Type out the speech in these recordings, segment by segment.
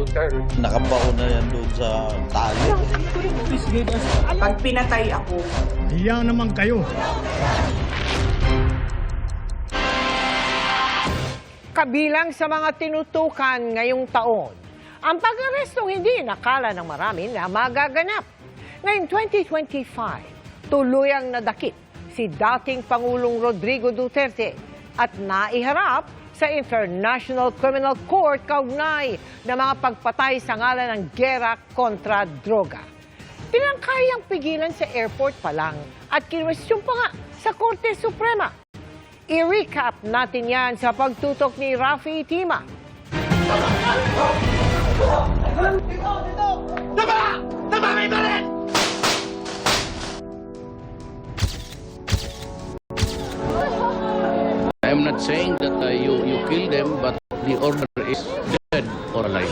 Duterte. Nakabaon na yan doon sa tali. Pag pinatay ako, Hiya naman kayo. Kabilang sa mga tinutukan ngayong taon, ang pag-arestong hindi nakala ng marami na magaganap. Ngayong 2025, tuluyang nadakip si dating Pangulong Rodrigo Duterte at naiharap sa International Criminal Court kaugnay ng mga pagpatay sa ngalan ng gera kontra droga. Tinangkayang pigilan sa airport pa lang at kinwestiyon pa nga sa Korte Suprema. I-recap natin yan sa pagtutok ni Rafi Tima. I'm not saying that you kill them, but the order is dead or alive.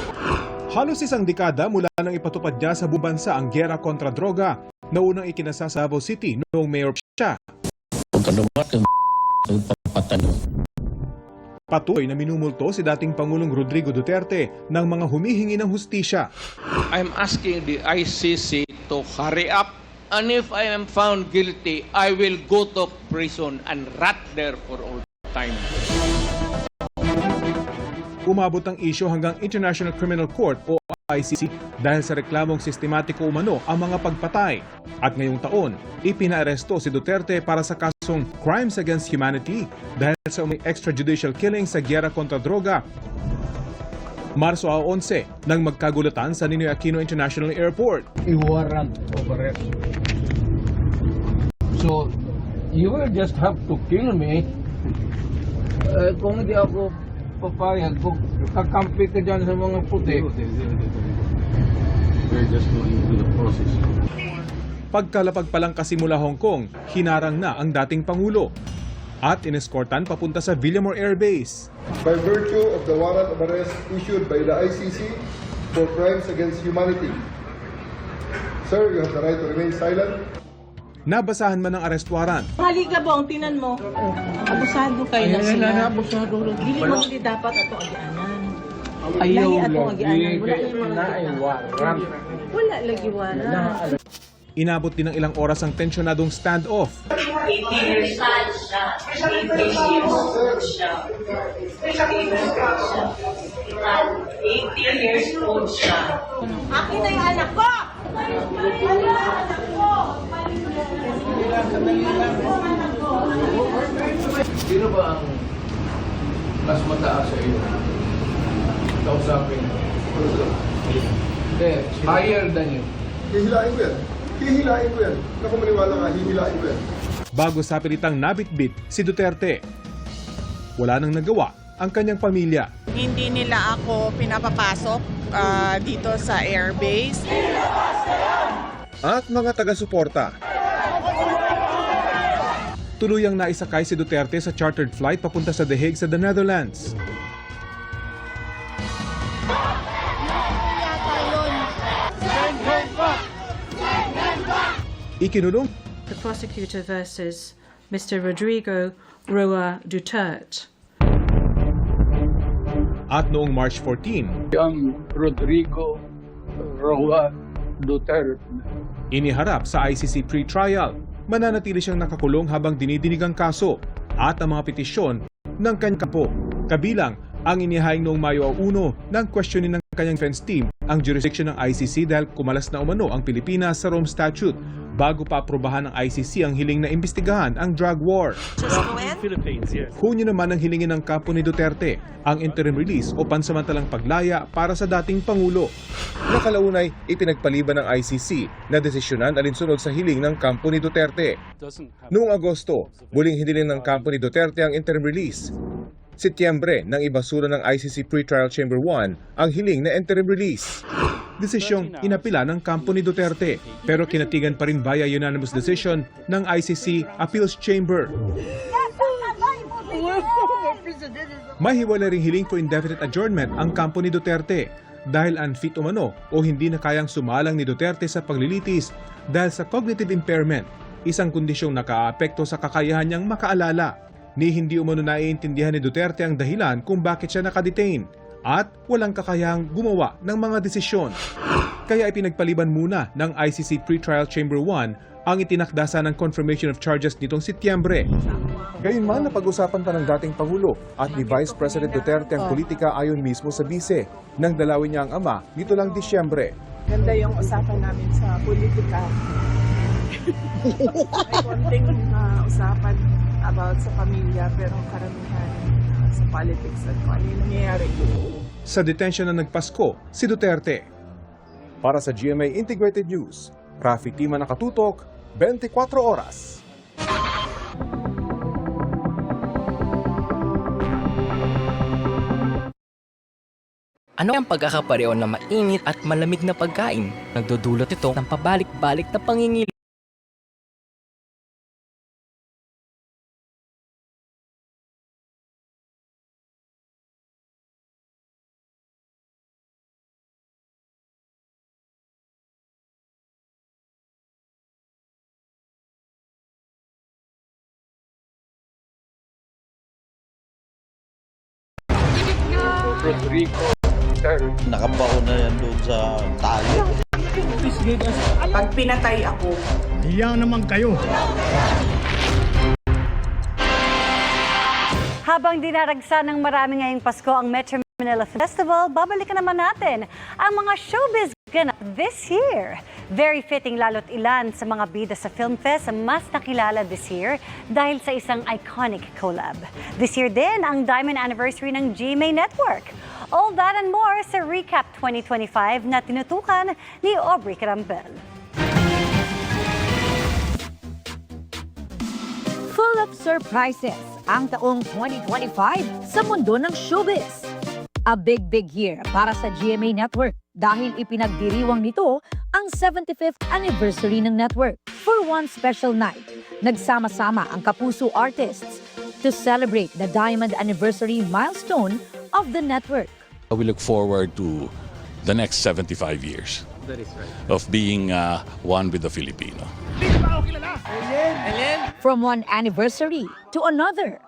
Halos isang dekada mula nang ipatupad niya sa buong bansa ang giyera kontra droga na unang ikinasa sa Davao City noong mayor siya. Patuloy na minumulto si dating Pangulong Rodrigo Duterte ng mga humihingi ng hustisya. I'm asking the ICC to hurry up, and if I am found guilty, I will go to prison and rot there for all time. Umabot ang isyo hanggang International Criminal Court o ICC dahil sa reklamong sistematiko umano ang mga pagpatay. At ngayong taon, ipinaaresto si Duterte para sa kasong Crimes Against Humanity dahil sa extrajudicial killing sa giyera kontra droga. Marso 11 nang magkagulatan sa Ninoy Aquino International Airport. Warrant of arrest. So, you will just have to kill me. Kung hindi ako papayag, kung kakampi ka dyan sa mga puti. We're just going through the process. Pagkalapag pa lang kasi mula Hong Kong, hinarang na ang dating Pangulo at ineskortan papunta sa Villamor Air Base. By virtue of the warrant of arrest issued by the ICC for crimes against humanity. Sir, you have the right to remain silent. Nabasahan man ng arrest warrant. Halika bong, tinan mo. Abusado kayo na sila. Abusado. Dili mo hindi dapat ato agianan. Ayaw Lahi ato lang. agianan. Wala yung mga warrant. Wala lagi warrant. Inabot din ng ilang oras ang tensyonadong standoff. 18 years old siya. 18 years old siya. 18 years old siya. Akin na yung anak ko! Sino ba ang mas mataas sa iyo? Kausapin. Higher than you. Hihilain ko yan. Hihilain ko yan. Naku maniwala nga, hihilain ko yan. Bago sa pilitang nabitbit si Duterte. Wala nang nagawa ang kanyang pamilya. Hindi nila ako pinapapasok dito sa airbase. At mga taga-suporta. Tuluyang naisakay si Duterte sa chartered flight papunta sa The Hague sa the Netherlands. Ikinulong The prosecutor versus Mr. Rodrigo Roa Duterte. at noong March 14, Ang Rodrigo Roa Duterte. iniharap sa ICC pre-trial. Mananatili siyang nakakulong habang dinidinig ang kaso at ang mga petisyon ng kanyang kampo. Kabilang ang inihaing noong Mayo 1 ng questionin ng kanyang defense team ang jurisdiction ng ICC dahil kumalas na umano ang Pilipinas sa Rome Statute bago pa aprobahan ng ICC ang hiling na imbestigahan ang drug war. Hunyo naman ang hilingin ng kampo ni Duterte ang interim release o pansamantalang paglaya para sa dating Pangulo. Nakalaunay, ipinagpaliban ng ICC na desisyonan alinsunod sa hiling ng kampo ni Duterte. Noong Agosto, muling hiniling ng kampo ni Duterte ang interim release. Setyembre, nang ibasura ng ICC Pre-Trial Chamber 1 ang hiling na interim release. Desisyong inapila ng kampo ni Duterte pero kinatigan pa rin via unanimous decision ng ICC Appeals Chamber. Mahiwala ring hiling for indefinite adjournment ang kampo ni Duterte dahil unfit umano o hindi na kayang sumalang ni Duterte sa paglilitis dahil sa cognitive impairment, isang kondisyong nakaapekto sa kakayahan niyang makaalala. Ni hindi umano naiintindihan ni Duterte ang dahilan kung bakit siya nakadetain at walang kakayahang gumawa ng mga desisyon. Kaya ipinagpaliban muna ng ICC Pretrial Chamber 1 ang itinakdasa ng confirmation of charges nitong Setyembre. Gayunman, napag-usapan pa ng dating Pangulo at ni Vice President Duterte ang politika ayon mismo sa bise nang dalawin niya ang ama nito lang Disyembre. Ganda yung usapan namin sa politika. May konting usapan about sa pamilya pero karamihan sa politics at kung ano yung nangyayari. Sa detention na nagpasko si Duterte. Para sa GMA Integrated News, Rafi Tima nakatutok, 24 oras. Ano ang pagkakapareho na mainit at malamig na pagkain? Nagdudulot ito ng pabalik-balik na pangingilala. Rodrigo. Nakabaon na yan doon sa tali. Pag pinatay ako, Hiya naman kayo. Habang dinaragsa ng marami ngayong Pasko ang Metro Manila Festival, babalikan naman natin ang mga showbiz ganap this year. Very fitting lalo't ilan sa mga bida sa Film Fest ang mas nakilala this year dahil sa isang iconic collab. This year din ang Diamond Anniversary ng GMA Network. All that and more sa Recap 2025 na tinutukan ni Aubrey Carampel. Full of surprises ang taong 2025 sa mundo ng showbiz. A big year para sa GMA Network dahil ipinagdiriwang nito ang 75th anniversary ng network. For one special night, nagsama-sama ang kapuso artists to celebrate the Diamond Anniversary milestone of the network. We look forward to the next 75 years of being one with the Filipino. From one anniversary to another.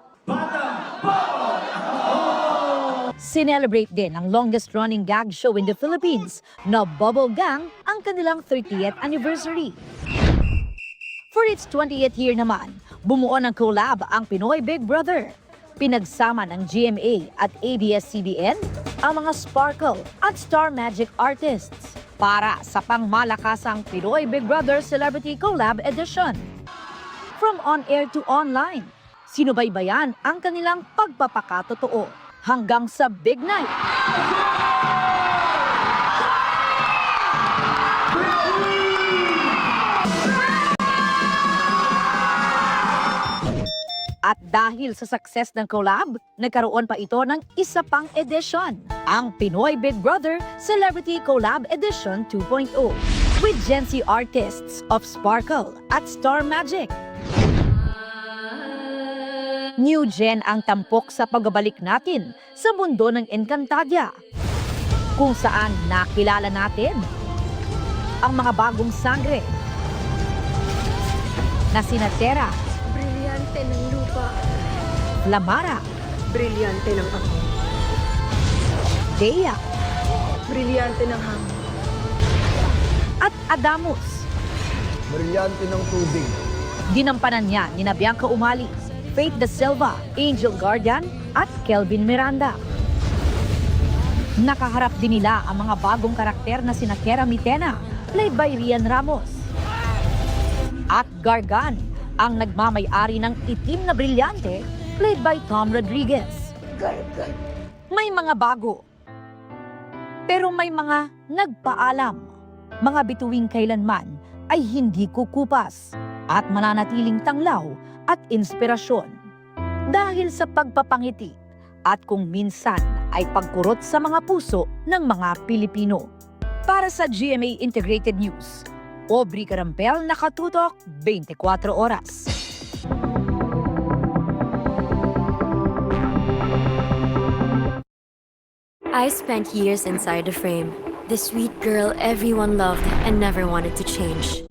Sinelebrate din ang longest-running gag show in the Philippines na Bubble Gang ang kanilang 30th anniversary. For its 20th year naman, bumuo ng collab ang Pinoy Big Brother. Pinagsama ng GMA at ABS-CBN ang mga Sparkle at Star Magic artists para sa pangmalakasang Pinoy Big Brother Celebrity Collab Edition. From on-air to online, sinubaybayan ang kanilang pagpapakatotoo hanggang sa big night. At dahil sa success ng collab, nagkaroon pa ito ng isa pang edition, ang Pinoy Big Brother Celebrity Collab Edition 2.0 with Gen Z artists of Sparkle at Star Magic. New Gen ang tampok sa pagbabalik natin sa mundo ng Encantadia, kung saan nakilala natin ang mga bagong sangre na sina Tera, Brilyante ng lupa, Lamara, brilyante ng apoy, Dea, brilyante ng hangin, at Adamus. Brilyante ng tubig. Ginampanan niya ni Bianca Umali, Faith De Silva, Angel Guardian at Kelvin Miranda. Nakaharap din nila ang mga bagong karakter na sina Kera Mitena, played by Rian Ramos, at Gargan, ang nagmamay-ari ng itim na brilyante, played by Tom Rodriguez. May mga bago, pero may mga nagpaalam. Mga bituing kailanman ay hindi kukupas at mananatiling tanglaw at inspirasyon dahil sa pagpapangiti at kung minsan ay pagkurot sa mga puso ng mga Pilipino. Para sa GMA Integrated News, Aubrey Carampel, nakatutok 24 oras. I spent years inside the frame. The sweet girl everyone loved and never wanted to change.